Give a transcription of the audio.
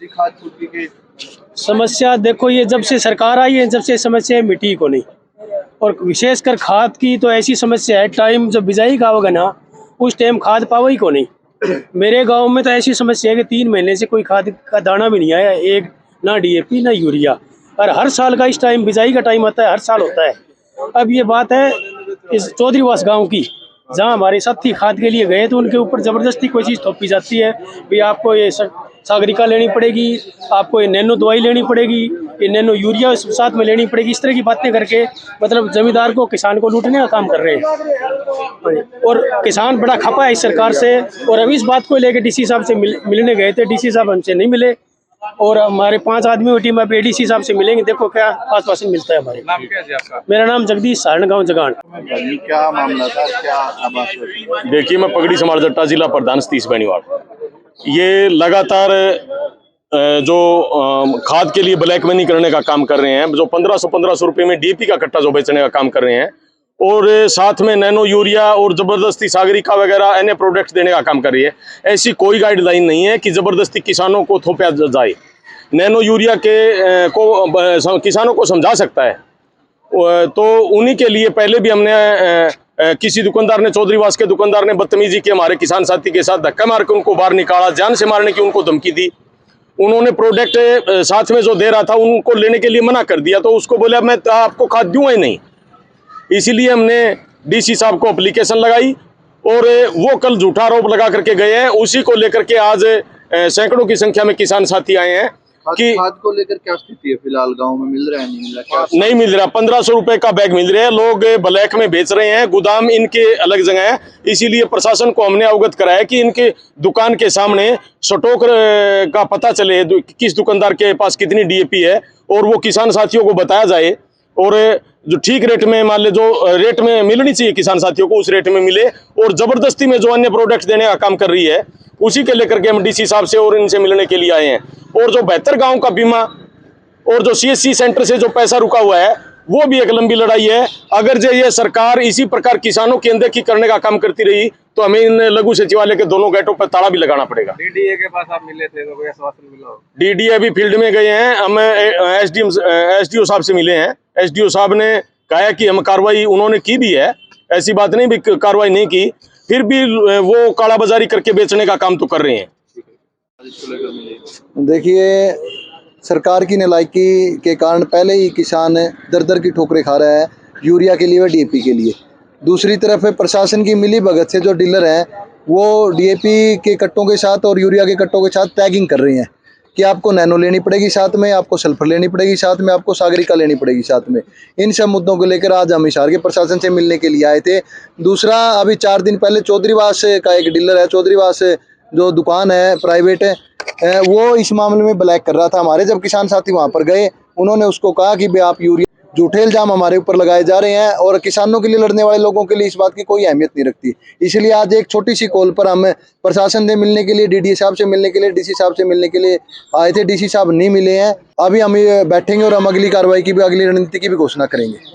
खाद पूर्ति के समस्या देखो, ये जब से सरकार आई है जब से समस्या मिटी को नहीं, और विशेषकर खाद की तो ऐसी समस्या है, टाइम जब बिजाई का होगा ना उस टाइम खाद पावा ही को नहीं। मेरे गांव में तो ऐसी समस्या है कि 3 महीने से कोई खाद का दाना भी नहीं आया, एक ना डीएपी ना यूरिया। और हर साल का इस टाइम बिजाई का टाइम आता है, हर साल होता है। अब ये बात है इस चौधरीवास गांव की, जहां हमारे साथी खाद के लिए गए तो उनके ऊपर ज़बरदस्ती कोई चीज़ थोपी जाती है, भाई आपको ये सागरिका लेनी पड़ेगी, आपको ये नैनो दवाई लेनी पड़ेगी, ये नैनो यूरिया साथ में लेनी पड़ेगी। इस तरह की बातें करके मतलब जमींदार को, किसान को लूटने का काम कर रहे हैं। और किसान बड़ा खपा है इस सरकार से। और अभी इस बात को लेकर डीसी साहब से मिलने गए थे, डीसी साहब हमसे नहीं मिले, और हमारे 5 आदमी की टीम अब एडीसी साहब से मिलेंगे। देखो क्या आश्वासन मिलता है हमारे। नाम क्या है आपका? मेरा नाम जगदीश, सारण गाँव जगान। क्या मामला था, क्या आवाज? देखिए, मैं पगड़ी समाज जट्टा जिला प्रधान सतीश बेनीवाल। ये लगातार जो खाद के लिए ब्लैक मनी करने का काम कर रहे हैं, जो 1500 रुपए में डीएपी का कट्टा जो बेचने का काम कर रहे हैं, और साथ में नैनो यूरिया और जबरदस्ती सागरिका वगैरह अन्य प्रोडक्ट देने का काम कर रही है। ऐसी कोई गाइडलाइन नहीं है कि जबरदस्ती किसानों को थोपा जाए। नैनो यूरिया को किसानों को समझा सकता है, तो उन्हीं के लिए पहले भी हमने किसी दुकानदार ने, चौधरीवास के दुकानदार ने बदतमीजी की, हमारे किसान साथी के साथ धक्का मार के उनको बाहर निकाला, जान से मारने की उनको धमकी दी। उन्होंने प्रोडक्ट साथ में जो दे रहा था उनको लेने के लिए मना कर दिया, तो उसको बोला मैं आपको खाद दूंगा ही नहीं। इसीलिए हमने डीसी साहब को एप्लीकेशन लगाई, और वो कल झूठा आरोप लगा करके गए हैं। उसी को लेकर के आज सैकड़ों की संख्या में किसान साथी आए हैं कि खाद को लेकर क्या स्थिति है फिलहाल गांव में? मिल रहा है, नहीं मिल रहा? क्या नहीं मिल रहा। 1500 रुपए का बैग मिल रहे हैं, लोग ब्लैक में बेच रहे हैं, गोदाम इनके अलग जगह है। इसीलिए प्रशासन को हमने अवगत कराया कि इनके दुकान के सामने स्टॉक का पता चले, किस दुकानदार के पास कितनी डीएपी है, और वो किसान साथियों को बताया जाए, और जो ठीक रेट में, मान ले जो रेट में मिलनी चाहिए किसान साथियों को, उस रेट में मिले। और जबरदस्ती में जो अन्य प्रोडक्ट देने का काम कर रही है, उसी के लेकर के हम डीसी साहब से और इनसे मिलने के लिए आए हैं। और जो 72 गांव का बीमा और जो सीएससी सेंटर से जो पैसा रुका हुआ है, वो भी एक लंबी लड़ाई है। अगर जो ये सरकार इसी प्रकार किसानों की अनदेखी करने का काम करती रही तो हमें इन लघु सचिवालय के दोनों गेटों पर ताला भी लगाना पड़ेगा। डीडीए के पास आप मिले थे तो कोई आश्वासन मिला? डीडीए अभी फील्ड में गए हैं, हम एसडीओ साहब से मिले हैं। एसडीओ साहब ने कहा कि हम कार्रवाई उन्होंने की भी है, ऐसी बात नहीं भी कार्रवाई नहीं की, फिर भी वो कालाबाजारी करके बेचने का काम तो कर रहे हैं। देखिए, सरकार की नालायकी के कारण पहले ही किसान दर दर की ठोकरें खा रहा है, यूरिया के लिए व डीएपी के लिए। दूसरी तरफ प्रशासन की मिली भगत से जो डीलर हैं वो डीएपी के कट्टों के साथ और यूरिया के कट्टों के साथ टैगिंग कर रही हैं कि आपको नैनो लेनी पड़ेगी साथ में, आपको सल्फर लेनी पड़ेगी साथ में, आपको सागरिका लेनी पड़ेगी साथ में। इन सब मुद्दों को लेकर आज हम हिसार के प्रशासन से मिलने के लिए आए थे। दूसरा, अभी 4 दिन पहले चौधरीवास का एक डीलर है, चौधरीवास जो दुकान है प्राइवेट है, वो इस मामले में ब्लैक कर रहा था। हमारे जब किसान साथी वहाँ पर गए, उन्होंने उसको कहा कि भाई आप यूरिया, झूठे इल्जाम हमारे ऊपर लगाए जा रहे हैं, और किसानों के लिए लड़ने वाले लोगों के लिए इस बात की कोई अहमियत नहीं रखती। इसलिए आज एक छोटी सी कॉल पर हम प्रशासन से मिलने के लिए, डीडी साहब से मिलने के लिए, डीसी साहब से मिलने के लिए आए थे। डीसी साहब नहीं मिले हैं। अभी हम बैठेंगे और हम अगली कार्रवाई की भी, अगली रणनीति की भी घोषणा करेंगे।